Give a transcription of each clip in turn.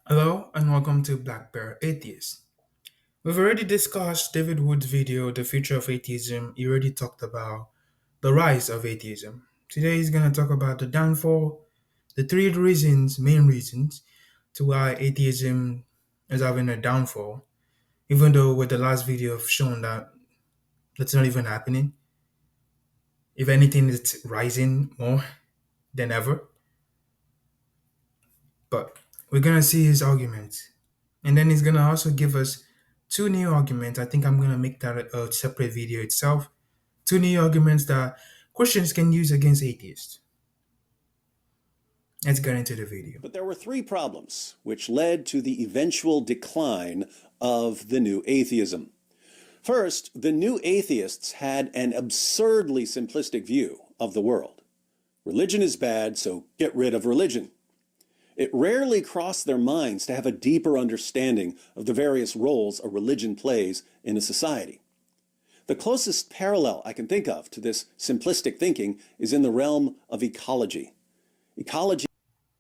Hello and welcome to Black Bear Atheist. We've already discussed David Wood's video, The Future of Atheism. He already talked about the rise of atheism. Today he's going to talk about the downfall, the three reasons, main reasons, to why atheism is having a downfall, even though with the last video I've shown that that's not even happening. If anything, it's rising more than ever. But we're going to see his arguments. And then he's gonna also give us two new arguments. I think I'm gonna make that a separate video itself. Two new arguments that Christians can use against atheists. Let's get into the video. But there were three problems which led to the eventual decline of the new atheism. First, the new atheists had an absurdly simplistic view of the world. Religion is bad, so get rid of religion. It rarely crossed their minds to have a deeper understanding of the various roles a religion plays in a society. The closest parallel I can think of to this simplistic thinking is in the realm of ecology. Ecology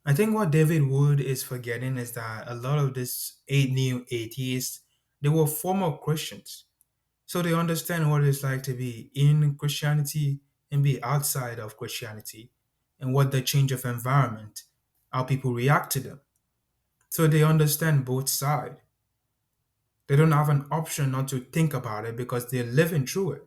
I think what David Wood is forgetting is that a lot of these eight new atheists, they were former Christians. So they understand what it's like to be in Christianity and be outside of Christianity and what the change of environment, how people react to them. So they understand both sides. They don't have an option not to think about it because they're living through it.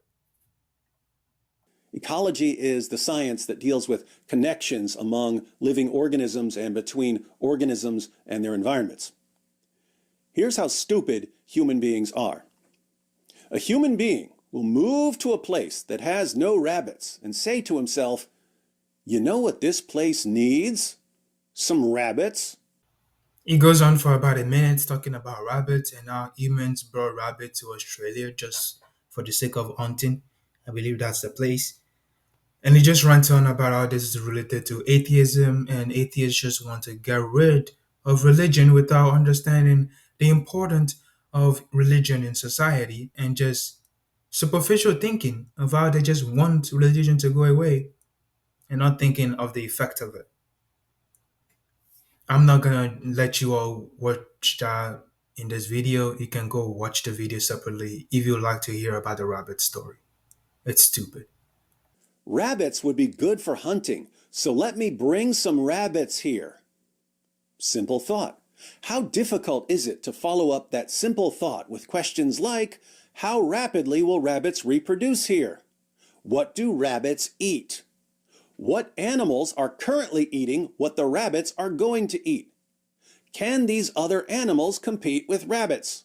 Ecology is the science that deals with connections among living organisms and between organisms and their environments. Here's how stupid human beings are. A human being will move to a place that has no rabbits and say to himself, "You know what this place needs? Some rabbits." He goes on for about a minute talking about rabbits and how humans brought rabbits to Australia just for the sake of hunting. I believe that's the place. And he just rants on about how this is related to atheism and atheists just want to get rid of religion without understanding the importance of religion in society and just superficial thinking of how they just want religion to go away and not thinking of the effect of it. I'm not gonna let you all watch that in this video. You can go watch the video separately if you'd like to hear about the rabbit story. It's stupid. Rabbits would be good for hunting, so let me bring some rabbits here. Simple thought. How difficult is it to follow up that simple thought with questions like, how rapidly will rabbits reproduce here? What do rabbits eat? What animals are currently eating what the rabbits are going to eat? Can these other animals compete with rabbits?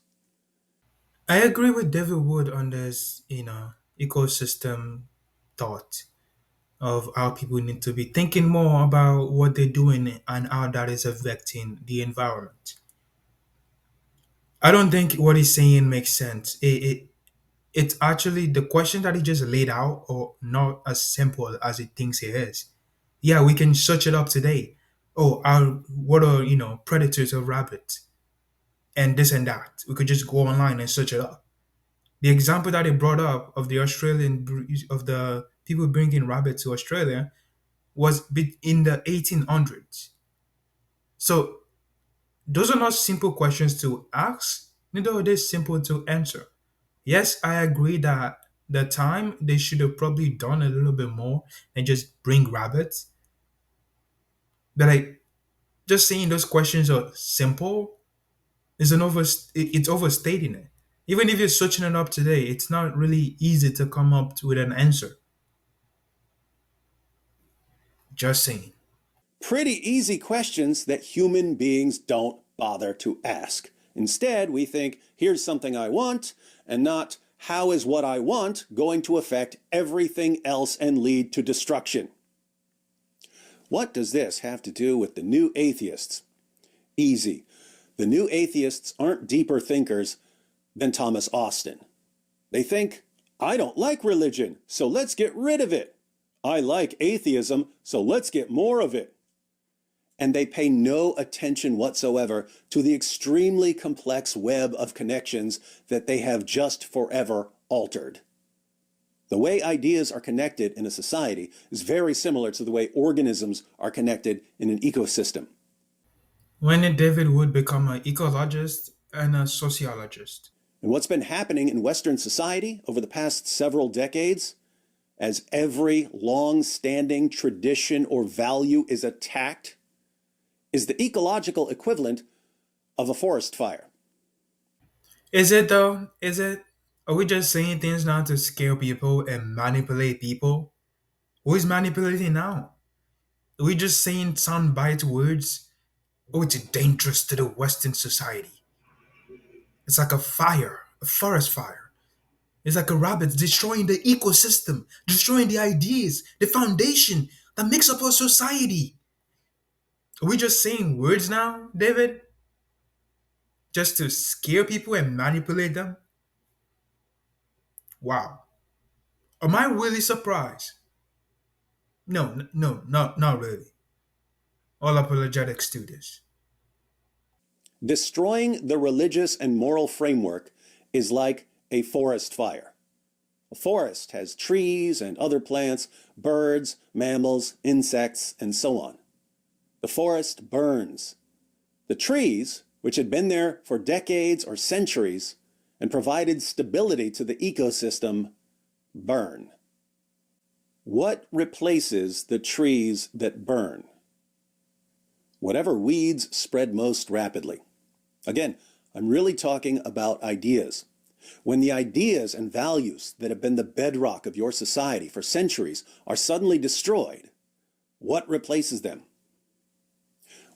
I agree with David Wood on this, ecosystem thought of how people need to be thinking more about what they're doing and how that is affecting the environment. I don't think what he's saying makes sense. It's actually the question that he just laid out or not as simple as he thinks it is. Yeah, we can search it up today. Oh, what are predators of rabbits and this and that? We could just go online and search it up. The example that he brought up of the of the people bringing rabbits to Australia was in the 1800s. So those are not simple questions to ask, neither are they simple to answer. Yes, I agree that the time they should have probably done a little bit more and just bring rabbits. But like just saying those questions are simple is it's overstating it. Even if you're searching it up today, it's not really easy to come up with an answer. Just saying. Pretty easy questions that human beings don't bother to ask. Instead, we think, here's something I want, and not, how is what I want going to affect everything else and lead to destruction? What does this have to do with the new atheists? Easy. The new atheists aren't deeper thinkers than Thomas Austin. They think, I don't like religion, so let's get rid of it. I like atheism, so let's get more of it. And they pay no attention whatsoever to the extremely complex web of connections that they have just forever altered. The way ideas are connected in a society is very similar to the way organisms are connected in an ecosystem. When did David Wood become an ecologist and a sociologist? And what's been happening in Western society over the past several decades, as every long standing tradition or value is attacked, is the ecological equivalent of a forest fire. Is it though? Is it? Are we just saying things now to scare people and manipulate people? Who is manipulating now? Are we just saying soundbite words? Oh, it's dangerous to the Western society. It's like a fire, a forest fire. It's like a rabbit destroying the ecosystem, destroying the ideas, the foundation that makes up our society. Are we just saying words now, David? Just to scare people and manipulate them? Wow. Am I really surprised? No, no, not really. All apologetics do this. Destroying the religious and moral framework is like a forest fire. A forest has trees and other plants, birds, mammals, insects, and so on. The forest burns. The trees, which had been there for decades or centuries and provided stability to the ecosystem, burn. What replaces the trees that burn? Whatever weeds spread most rapidly. Again, I'm really talking about ideas. When the ideas and values that have been the bedrock of your society for centuries are suddenly destroyed, what replaces them?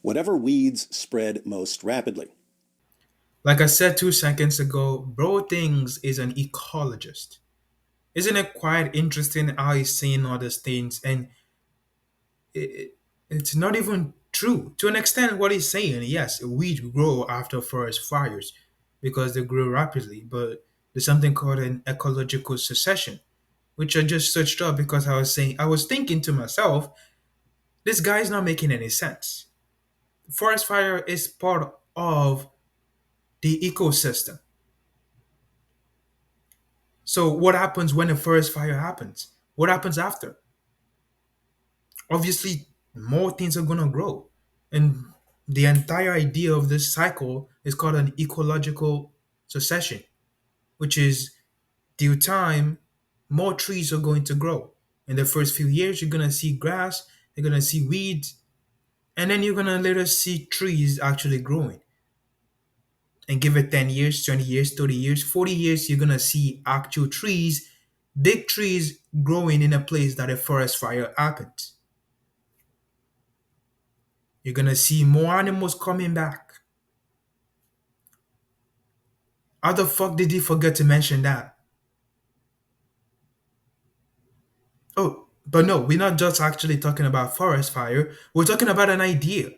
Whatever weeds spread most rapidly. Like I said 2 seconds ago, Bro Things is an ecologist. Isn't it quite interesting how he's saying all these things and it, it's not even true. To an extent, what he's saying, yes, weeds grow after forest fires because they grow rapidly, but there's something called an ecological succession, which I just searched up because I was thinking to myself, this guy's not making any sense. Forest fire is part of the ecosystem. So what happens when a forest fire happens? What happens after? Obviously, more things are gonna grow. And the entire idea of this cycle is called an ecological succession, which is due time, more trees are going to grow. In the first few years, you're gonna see grass, you're gonna see weeds, and then you're gonna later see trees actually growing. And give it 10 years, 20 years, 30 years, 40 years, you're gonna see actual trees, big trees growing in a place that a forest fire happened. You're gonna see more animals coming back. How the fuck did he forget to mention that? Oh, but no, we're not just actually talking about forest fire. We're talking about an idea.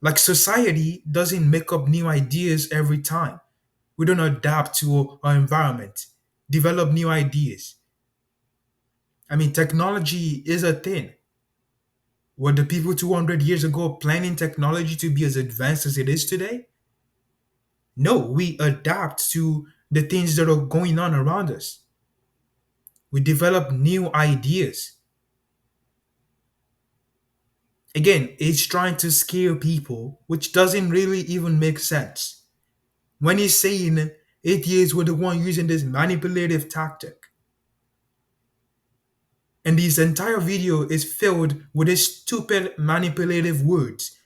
Like society doesn't make up new ideas every time. We don't adapt to our environment, develop new ideas. I mean, technology is a thing. Were the people 200 years ago planning technology to be as advanced as it is today? No, we adapt to the things that are going on around us. We develop new ideas. Again, it's trying to scare people, which doesn't really even make sense. When he's saying atheists were the one using this manipulative tactic, and this entire video is filled with these stupid manipulative words,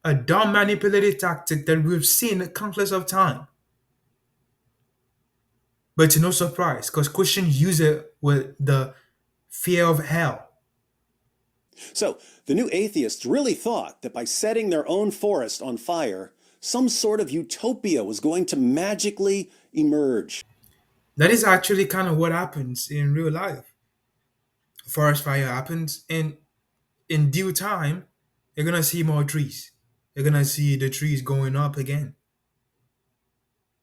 a dumb manipulative tactic that we've seen countless of times. But it's no surprise because Christians use it with the fear of hell. So, the new atheists really thought that by setting their own forest on fire, some sort of utopia was going to magically emerge. That is actually kind of what happens in real life. Forest fire happens, and in due time, you're gonna see more trees. You're gonna see the trees going up again.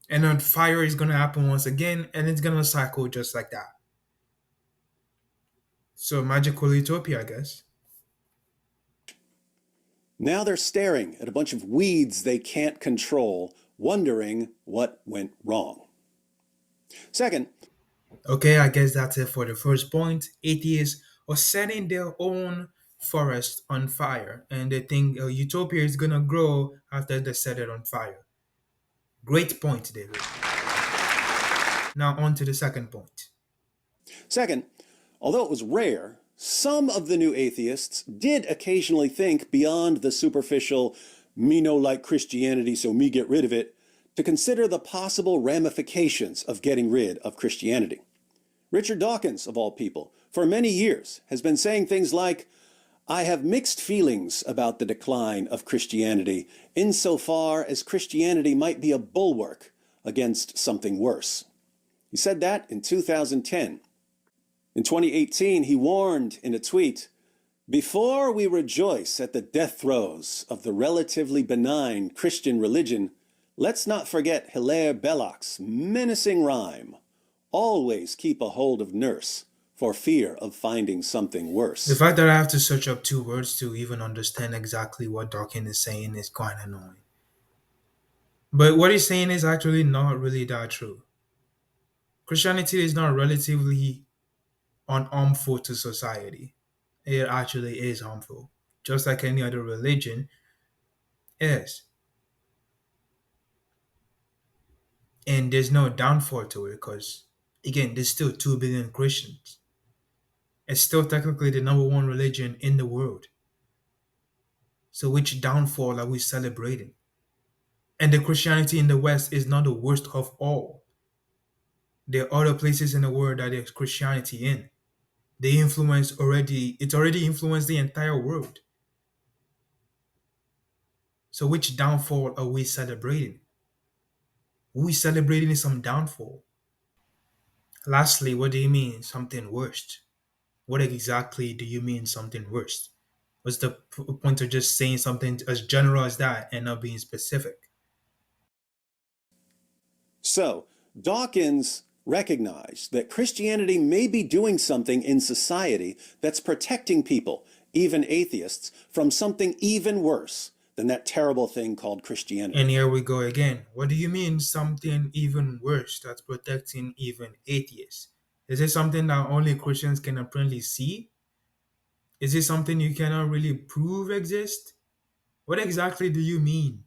And then fire is gonna happen once again, and it's gonna cycle just like that. So magical utopia, I guess. Now they're staring at a bunch of weeds they can't control, wondering what went wrong. Second, Okay, I guess that's it for the first point. Atheists are setting their own forest on fire and they think a utopia is gonna grow after they set it on fire. Great point, David. Now on to the second point. Second, although it was rare, some of the new atheists did occasionally think beyond the superficial, me no like Christianity, so me get rid of it, to consider the possible ramifications of getting rid of Christianity. Richard Dawkins, of all people, for many years has been saying things like, I have mixed feelings about the decline of Christianity, insofar as Christianity might be a bulwark against something worse. He said that in 2010. In 2018, he warned in a tweet, before we rejoice at the death throes of the relatively benign Christian religion, let's not forget Hilaire Belloc's menacing rhyme, always keep a hold of nurse, for fear of finding something The worse. fact that I have to search up two words to even understand exactly what Dawkins is saying is quite annoying. But what he's saying is actually not really that true. Christianity is not relatively unharmful to society. It actually is harmful, just like any other religion is. And there's no downfall to it because, again, there's still 2 billion Christians. It's still technically the number one religion in the world. So, which downfall are we celebrating? And the Christianity in the West is not the worst of all. There are other places in the world that there's Christianity in. It's already influenced the entire world. So, which downfall are we celebrating? We celebrating some downfall. Lastly, what do you mean something worst? What exactly do you mean something worst? What's the point of just saying something as general as that and not being specific? So, Dawkins recognized that Christianity may be doing something in society that's protecting people, even atheists, from something even worse than that terrible thing called And Christianity. here we go again. What do you mean something even worse that's protecting even atheists? Is it something that only Christians can apparently see? Is it something you cannot really prove exists? What exactly do you mean?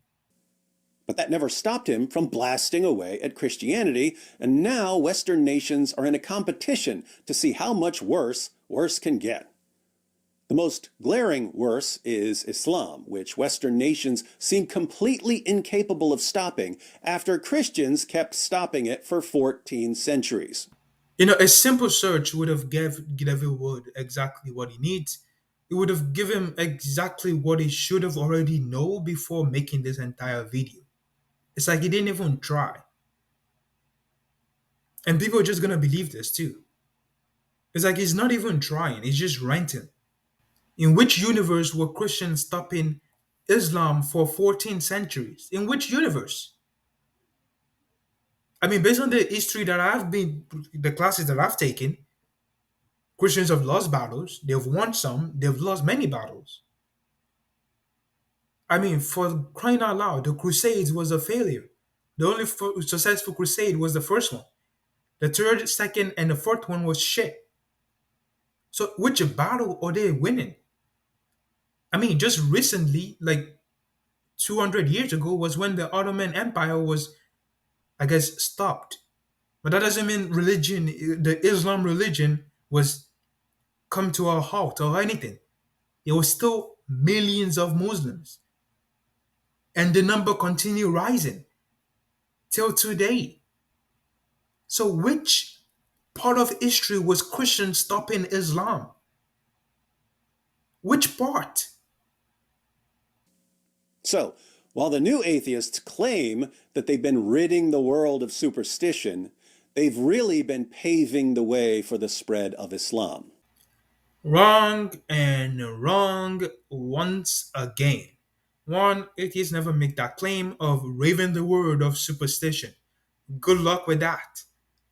But that never stopped him from blasting away at Christianity, and now Western nations are in a competition to see how much worse can get. The most glaring worse is Islam, which Western nations seem completely incapable of stopping after Christians kept stopping it for 14 centuries. You know, a simple search would have gave David Wood exactly what he needs. It would have given him exactly what he should have already know before making this entire video. It's like he didn't even try. And people are just gonna believe this too. It's like he's not even trying, he's just ranting. In which universe were Christians stopping Islam for 14 centuries? In which universe? I mean, based on the history that the classes that I've taken, Christians have lost battles, they've won some, they've lost many battles. I mean, for crying out loud, the Crusades was a failure. The only successful crusade was the first one. The third, second, and the fourth one was shit. So, which battle are they winning? I mean, just recently, like 200 years ago, was when the Ottoman Empire was, I guess, stopped. But that doesn't mean religion, the Islam religion, was come to a halt or anything. There was still millions of Muslims, and the number continue rising till today. So, which part of history was Christians stopping Islam? Which part? So, while the new atheists claim that they've been ridding the world of superstition, they've really been paving the way for the spread of Islam. Wrong and wrong once again. One, atheists never make that claim of raving the word of superstition. Good luck with that.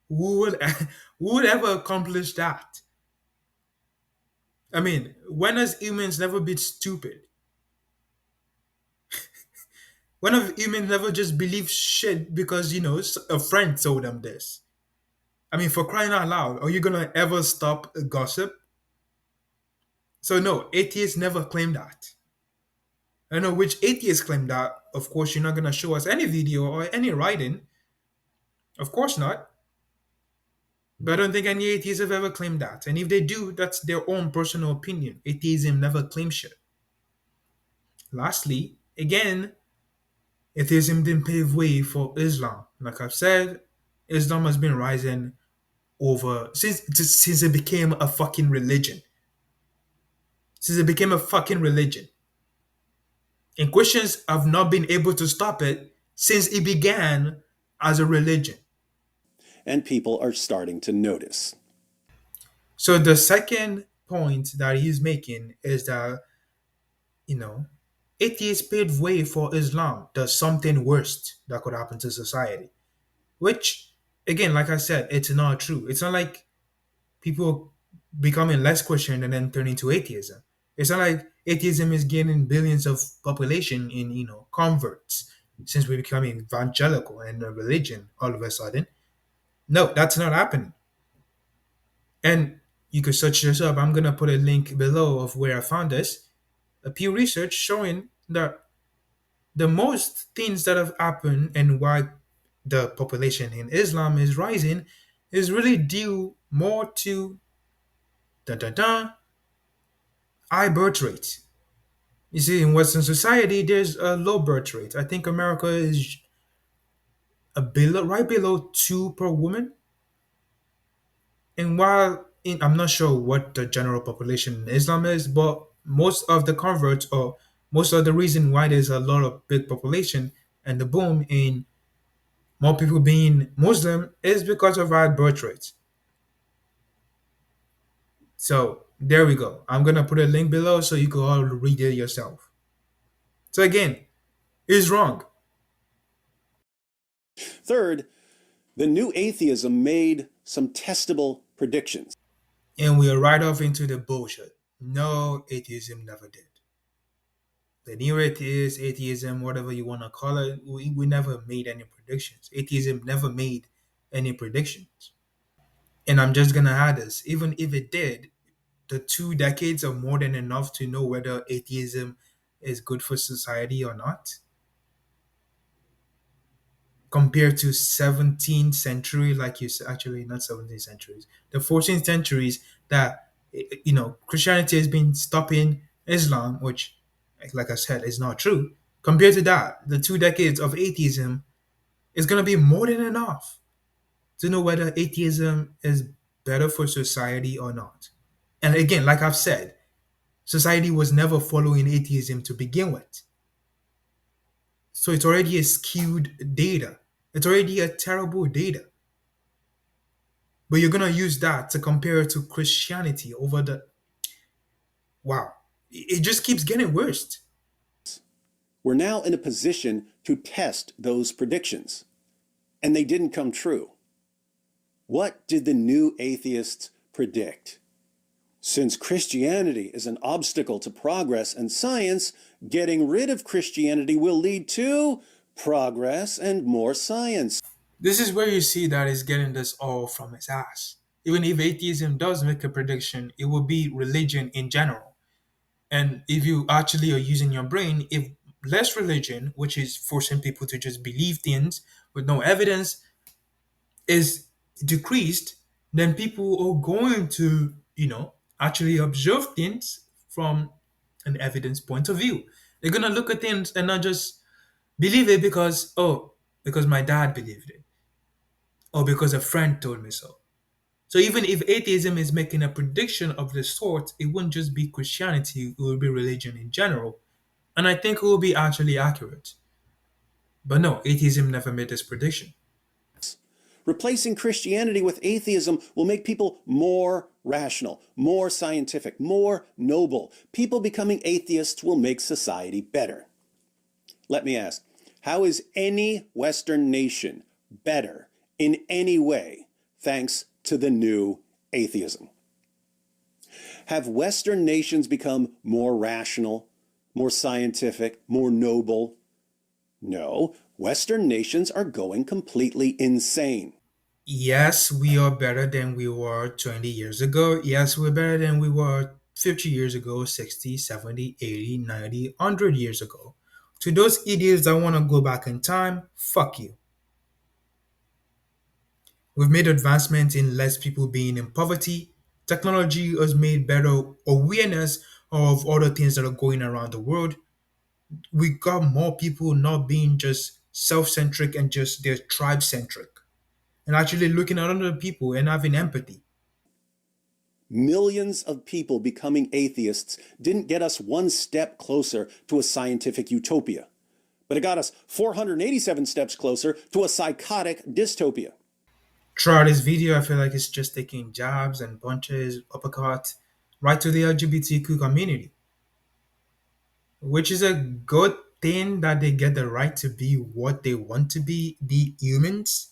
Who would, who would ever accomplish that? I mean, when has humans never been stupid? When have humans never just believed shit because, a friend told them this? I mean, for crying out loud, are you gonna ever stop gossip? So no, atheists never claim that. I don't know which atheists claim that. Of course, you're not gonna show us any video or any writing. Of course not. But I don't think any atheists have ever claimed that. And if they do, that's their own personal opinion. Atheism never claims shit. Lastly, again, atheism didn't pave way for Islam. Like I've said, Islam has been rising over since it became a fucking religion. Since it became a fucking religion. And Christians have not been able to stop it since it began as a religion. And people are starting to notice. So the second point that he's making is that, you know, atheists paved way for Islam, does something worst that could happen to society. Which, again, like I said, it's not true. It's not like people becoming less Christian and then turning to atheism. It's not like atheism is gaining billions of population in, converts since we become evangelical and a religion all of a sudden. No, that's not happening. And you could search this up. I'm gonna put a link below of where I found this. A Pew Research showing that the most things that have happened and why the population in Islam is rising is really due more to da da da high birth rate. You see, in Western society, there's a low birth rate. I think America is right below two per woman. And I'm not sure what the general population in Islam is, but most of the converts or most of the reason why there's a lot of big population and the boom in more people being Muslim is because of high birth rates. So there we go. I'm gonna put a link below so you can all read it yourself. So again, it's wrong. Third, the new atheism made some testable predictions. And we're right off into the bullshit. No, atheism never did. The new atheism, whatever you want to call it, we never made any predictions. Atheism never made any predictions. And I'm just gonna add this. Even if it did, the 2 decades are more than enough to know whether atheism is good for society or not. Compared to 17th century, like you said, actually not 17th centuries, the 14th centuries that Christianity has been stopping Islam, which, like I said, is not true. Compared to that, the 2 decades of atheism is going to be more than enough to know whether atheism is better for society or not. And again, like I've said, society was never following atheism to begin with. So it's already a skewed data. It's already a terrible data. But you're gonna use that to compare it to Christianity over the wow. It just keeps getting worse. We're now in a position to test those predictions, and they didn't come true. What did the new atheists predict? Since Christianity is an obstacle to progress and science, getting rid of Christianity will lead to progress and more science. This is where you see that he's getting this all from his ass. Even if atheism does make a prediction, it will be religion in general. And if you actually are using your brain, if less religion, which is forcing people to just believe things with no evidence, is decreased, then people are going to, actually observe things from an evidence point of view. They're gonna look at things and not just believe it because my dad believed it, or because a friend told me so. So even if atheism is making a prediction of this sort, it wouldn't just be Christianity, it would be religion in general. And I think it will be actually accurate. But no, atheism never made this prediction. Replacing Christianity with atheism will make people more rational, more scientific, more noble. People becoming atheists will make society better. Let me ask, how is any Western nation better in any way thanks to the new atheism? Have Western nations become more rational, more scientific, more noble? No, Western nations are going completely insane. Yes, we are better than we were 20 years ago. Yes, we're better than we were 50 years ago, 60, 70, 80, 90, 100 years ago. To those idiots that want to go back in time, fuck you. We've made advancements in less people being in poverty. Technology has made better awareness of other things that are going around the world. We got more people not being just self-centric and just their tribe-centric and actually looking at other people and having empathy. Millions of people becoming atheists didn't get us one step closer to a scientific utopia, but it got us 487 steps closer to a psychotic dystopia. Throughout this video, I feel like it's just taking jabs and punches, uppercuts, right to the LGBTQ community, which is a good thing that they get the right to be what they want to be humans,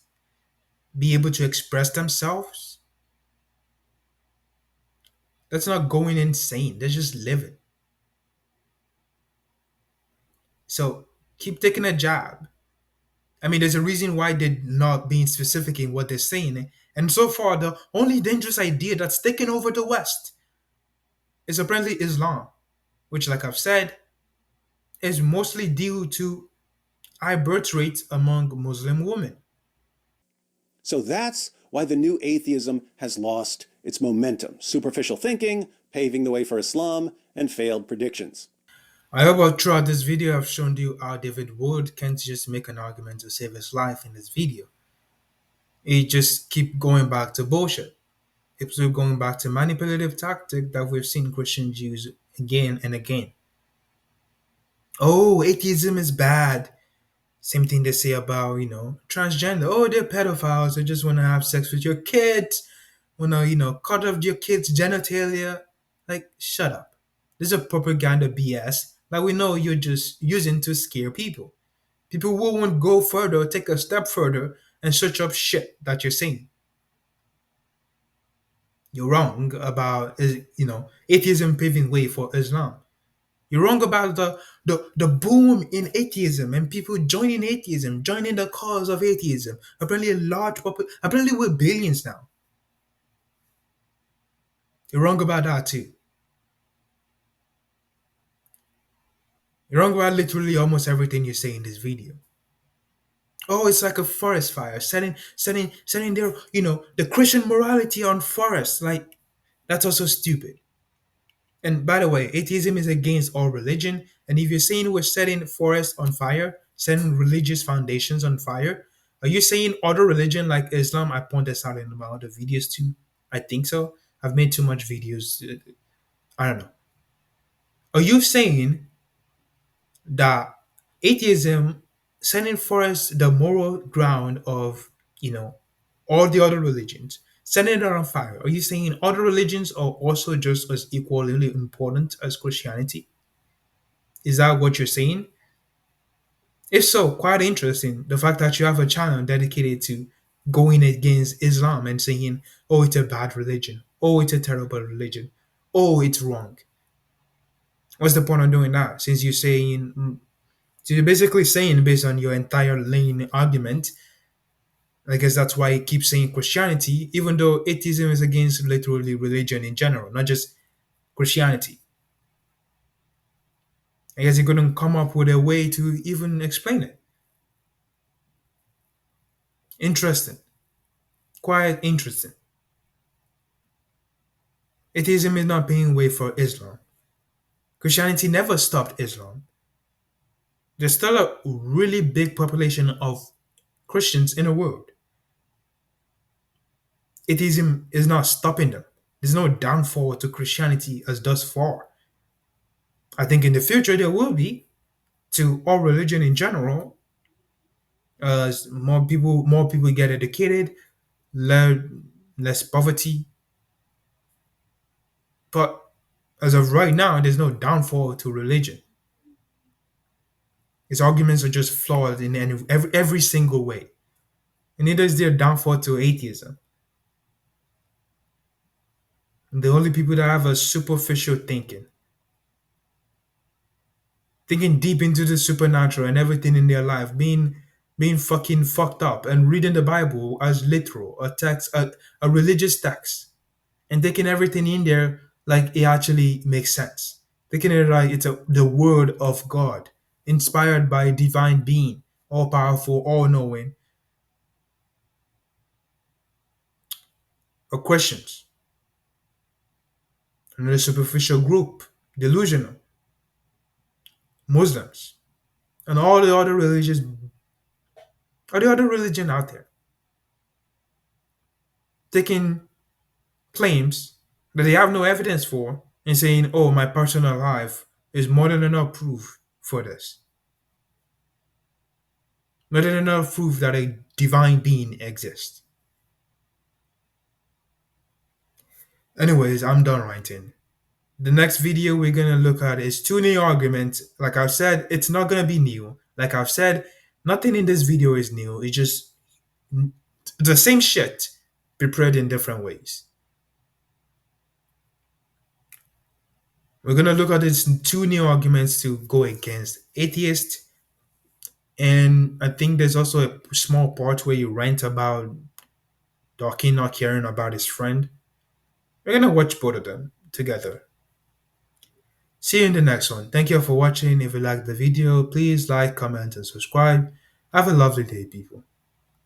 be able to express themselves. That's not going insane. They're just living. So keep taking a jab. I mean, there's a reason why they're not being specific in what they're saying. And so far, the only dangerous idea that's taken over the West is apparently Islam, which, like I've said, is mostly due to high birth rates among Muslim women. So that's why the new atheism has lost its momentum. Superficial thinking, paving the way for Islam, and failed predictions. I hope throughout this video I've shown you how David Wood can't just make an argument to save his life in this video. He just keep going back to bullshit. He keep going back to manipulative tactic that we've seen Christians use again and again. Oh, atheism is bad. Same thing they say about, transgender. Oh, they're pedophiles. They just want to have sex with your kids. Want to, cut off your kids' genitalia. Like, shut up. This is a propaganda BS that we know you're just using to scare people. People who won't go further, take a step further, and search up shit that you're saying. You're wrong about, atheism paving way for Islam. You're wrong about the boom in atheism and people joining atheism, joining the cause of atheism. Apparently, apparently we're billions now. You're wrong about that too. You're wrong about literally almost everything you say in this video. Oh, it's like a forest fire, setting their, the Christian morality on forest. Like, that's also stupid. And by the way, atheism is against all religion. And if you're saying we're setting forests on fire, setting religious foundations on fire, are you saying other religion like Islam? I point this out in my other videos too. I think so. I've made too much videos. I don't know. Are you saying that atheism setting forest the moral ground of, all the other religions, setting it on fire? Are you saying other religions are also just as equally important as Christianity? Is that what you're saying? If so, quite interesting. The fact that you have a channel dedicated to going against Islam and saying, oh, it's a bad religion. Oh, it's a terrible religion. Oh, it's wrong. What's the point of doing that? Since you're saying, so you're basically saying, based on your entire lane argument, I guess that's why you keep saying Christianity, even though atheism is against literally religion in general, not just Christianity. I guess you couldn't come up with a way to even explain it. Interesting. Quite interesting. Atheism is not paying way for Islam. Christianity never stopped Islam. There's still a really big population of Christians in the world. Atheism is not stopping them. There's no downfall to Christianity as thus far. I think in the future there will be to all religion in general, as more people get educated, learn less poverty. But as of right now, there's no downfall to religion. His arguments are just flawed in every single way. And neither is there downfall to atheism. And the only people that have a superficial thinking deep into the supernatural and everything in their life, being fucking fucked up and reading the Bible as literal, a religious text, and taking everything in there like it actually makes sense. Taking it like it's the word of God, inspired by a divine being, all powerful, all knowing, or questions. Another superficial group, delusional, Muslims, and all the other religious, or the other religion out there, taking claims that they have no evidence for and saying, oh, my personal life is more than enough proof for this. More than enough proof that a divine being exists. Anyways, I'm done ranting. The next video we're gonna look at is two new arguments. Like I've said, it's not gonna be new. Like I've said, nothing in this video is new. It's just the same shit prepared in different ways. We're gonna look at these two new arguments to go against atheist, and I think there's also a small part where you rant about Doki not caring about his friend. We're gonna watch both of them together. See you in the next one. Thank you for watching. If you liked the video, please like, comment, and subscribe. Have a lovely day, people.